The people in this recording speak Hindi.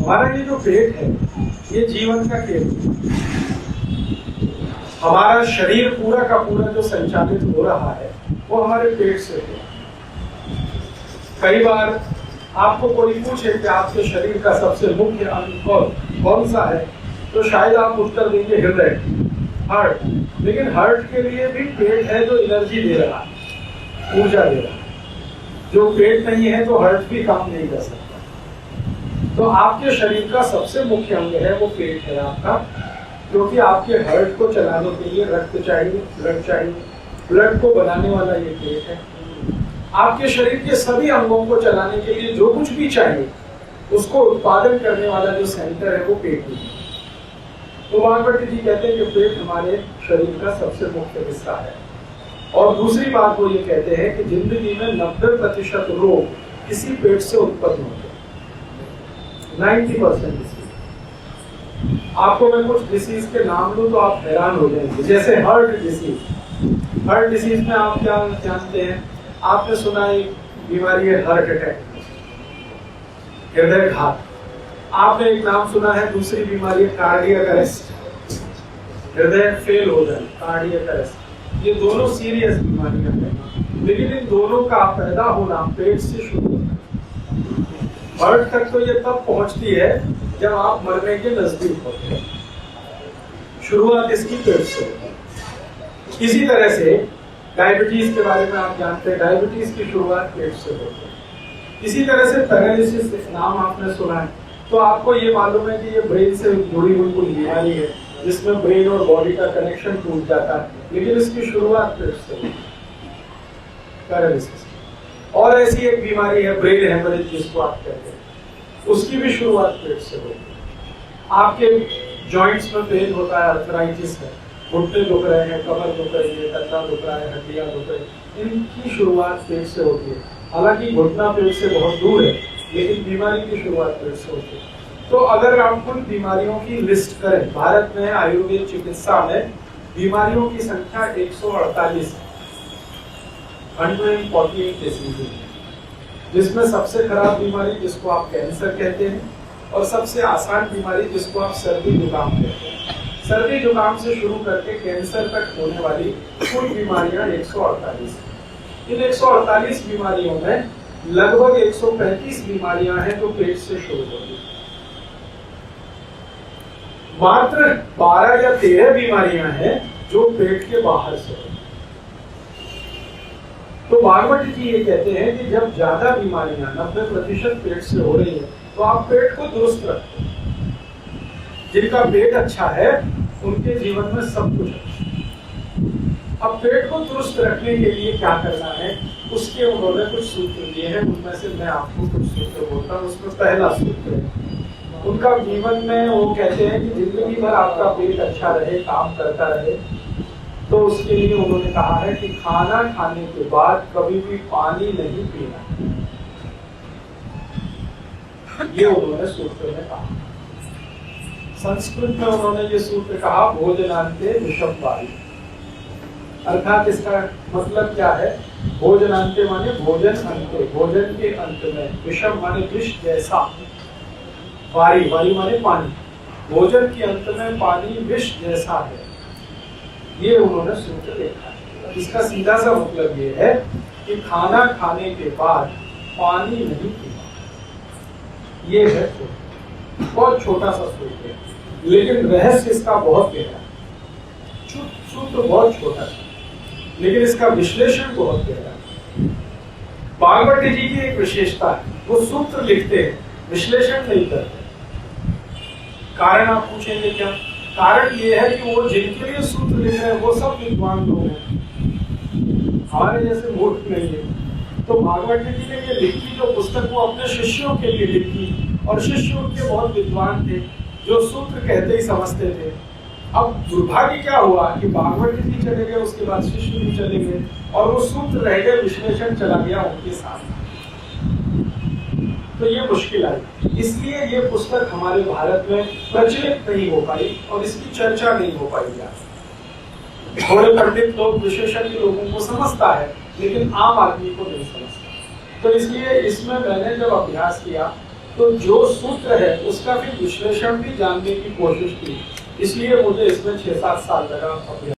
हमारा ये जो पेट है ये जीवन का केंद्र है। हमारा शरीर पूरा का पूरा जो संचालित हो रहा है वो हमारे पेट से हो। कई बार आपको कोई पूछे कि आपके शरीर का सबसे मुख्य अंग कौन सा है, तो शायद आप उत्तर देंगे हृदय, हार्ट। लेकिन हार्ट के लिए भी पेट है जो एनर्जी दे रहा है, ऊर्जा दे रहा है। जो पेट नहीं है तो हार्ट भी काम नहीं कर सकता। तो आपके शरीर का सबसे मुख्य अंग है वो पेट है आपका, क्योंकि आपके हार्ट को चलाने के लिए रक्त चाहिए, ब्लड चाहिए। ब्लड को बनाने वाला ये पेट है। आपके शरीर के सभी अंगों को चलाने के लिए जो कुछ भी चाहिए उसको उत्पादन करने वाला जो सेंटर है वो पेट ही है। तो वाघभट्ट जी कहते हैं कि पेट हमारे शरीर का सबसे मुख्य हिस्सा है। और दूसरी बात वो ये कहते हैं कि जिंदगी में 90% रोग इसी पेट से उत्पन्न होते हैं, 90% डिसीज। आपको मैं कुछ डिसीज के नाम लूं तो आप हैरान हो जाएंगे। जैसे हार्ट डिसीज। हार्ट डिसीज में आप क्या जानते हैं? आपने सुना एक बीमारी है हार्ट अटैक, हृदयघात। आपने एक नाम सुना है, दूसरी बीमारी है कार्डियक अरेस्ट, हृदय फेल हो जाए, कार्डियक अरेस्ट। ये दोनों सीरियस बीमारियां हैं, लेकिन इन दोनों का पैदा होना पेट से शुरू होता है। हार्ट तक तो ये तब पहुंचती है जब आप मरने के नजदीक होते हैं। शुरुआत इसकी पेट से होती है। इसी तरह से डायबिटीज के बारे में आप जानते हैं, डायबिटीज की शुरुआत पेट से होती है। इसी तरह से पैरालिसिस नाम आपने सुना है, तो आपको ये मालूम है कि ये ब्रेन से जुड़ी हुई कोई बीमारी है जिसमें ब्रेन और बॉडी का कनेक्शन टूट जाता है, लेकिन इसकी शुरुआत पेट से होती है, पैरालिसिस। और ऐसी एक बीमारी है ब्रेन हेमरेज जिसको आप कहते हैं, उसकी भी शुरुआत पेट से होती है। आपके जॉइंट्स में पेन होता है, अर्थराइटिस है, घुटने दुख रहे हैं, कमर दुख रही है, कंधा दुख रहा है, हड्डियां दुख रही है, इनकी शुरुआत पेट से होती है। हालांकि घुटना पेट से बहुत दूर है, लेकिन बीमारी की शुरुआत पेट से होती है। तो अगर आप कुल बीमारियों की लिस्ट करें, भारत में आयुर्वेद चिकित्सा में बीमारियों की संख्या 148 है, 148 डिसीज है, जिसमें सबसे खराब बीमारी जिसको आप कैंसर कहते हैं, और सबसे आसान बीमारी जिसको आप सर्दी जुकाम कहते हैं। सर्दी जुकाम से शुरू करके कैंसर तक होने वाली कुल बीमारियां 148 है। इन 148 बीमारियों में लगभग 135 बीमारियां हैं जो पेट से शुरू होती हैं। मात्र 12 या 13 बीमारियां हैं जो पेट के बाहर से होती हैं। तो वाघभट्ट जी ये कहते हैं कि जब ज्यादा बीमारियां 90% पेट से हो रही है तो आप पेट को दुरुस्त रखें। जिनका पेट अच्छा है उनके जीवन में सब कुछ अच्छा। अब पेट को दुरुस्त रखने के लिए क्या करना है, उसके उन्होंने कुछ सूत्र दिए हैं। उनमें से मैं आपको कुछ सूत्र बोलता हूँ। उसमें पहला सूत्र है उनका जीवन में, वो कहते हैं कि जिंदगी भर आपका पेट अच्छा रहे, काम करता रहे, तो उसके लिए उन्होंने कहा है कि खाना खाने के बाद कभी भी पानी नहीं पीना। ये उन्होंने सूत्र में कहा। संस्कृत में उन्होंने ये सूत्र कहा, भोजनांते विषम वायु। अर्थात इसका मतलब क्या है? भोजनांते माने भोजन अंते, भोजन के अंत में, विषम माने विष जैसा, वायु, वायु माने पानी, भोजन के अंत में पानी विष जैसा है। ये उन्होंने सूत्र लिखा है। इसका सीधा सा मतलब ये है कि खाना खाने के बाद पानी नहीं पीना। ये है बहुत छोटा सा सूत्र है, लेकिन रहस्य इसका बहुत गहरा है। सूत्र बहुत छोटा है, लेकिन इसका विश्लेषण बहुत गहरा है। वाघभट्ट जी की एक विशेषता है, वो सूत्र लिखते हैं, विश्लेषण नहीं करते। कारण आप पूछेंगे क्या? कारण ये है कि वो जिनके लिए सूत्र लिख रहे हैं वो सब विद्वान लोग हैं, हमारे जैसे मूर्ख नहीं है। तो भागवत जी ने ये लिखी जो पुस्तक, वो अपने शिष्यों के लिए लिखी, और शिष्य उनके बहुत विद्वान थे जो सूत्र कहते ही समझते थे। अब दुर्भाग्य क्या हुआ कि भागवत जी चले गए, उसके बाद शिष्य भी चले गए, और वो सूत्र रह गए, विश्लेषण चला गया उनके साथ। तो ये मुश्किल आई, इसलिए ये पुस्तक हमारे भारत में प्रचलित नहीं हो पाई और इसकी चर्चा नहीं हो पाई। थोड़े पंडित लोग, विशेषज्ञ लोगों को समझता है, लेकिन आम आदमी को नहीं समझता। तो इसलिए इसमें मैंने जब अभ्यास किया तो जो सूत्र है उसका फिर विश्लेषण भी जानने की कोशिश की, इसलिए मुझे इसमें 6-7 साल लगा।